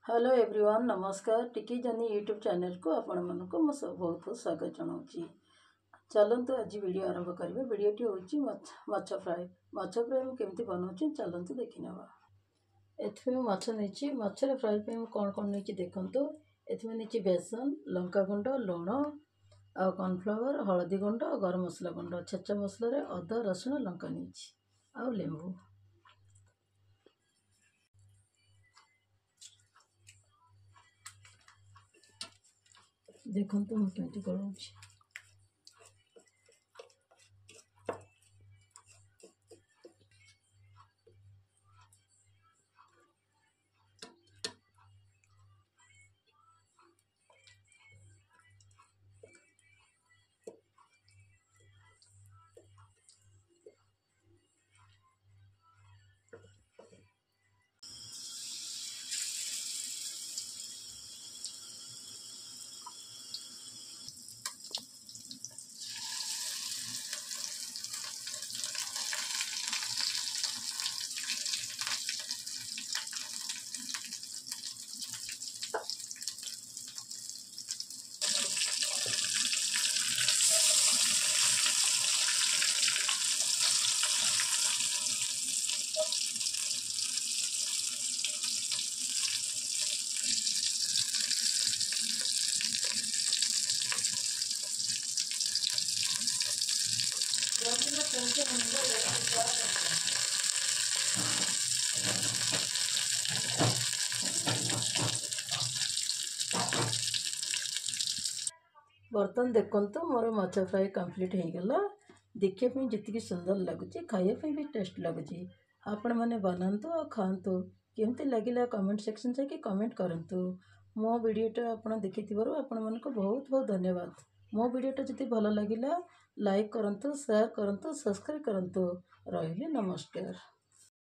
Hello everyone नमस्कार टिकी जानी यूट्यूब चैनल को आपण मानक बहुत बहुत स्वागत जनाऊँगी। चलतु आज वीडियो आरंभ करेंगे। वीडियोटी हूँ माछ फ्राए। माछ फ्राए मुझे केमती बनाऊँ चलतु देखी ना। एथि माछ नहीं माछर फ्राए पे कौन कौन नहीं देखु। एथि बेसन लंका गुंड लुण आ कॉर्नफ्लावर हलदी गुंड गरम मसला गुंड छेचा मसला अदा रसुण लंका नहीं आ लेंबू। देखो तो मुझे केमती करूँ। बर्तन देखते मोर माछ फ्राए कंप्लीट हो गला। देखिए जितनी सुंदर लगुच खायापी भी टेस्ट लगुच। आपण मैंने बनातु और खातु केमती लगिला कमेंट सेक्शन जाकि कमेंट करंतु। मो वीडियोटा आपण देखि आपण मानक बहुत बहुत धन्यवाद। मो वीडियोटा जदि भल लगिला लाइक करंतु शेयर करंतु सब्सक्राइब करंतु। रहिली नमस्कार।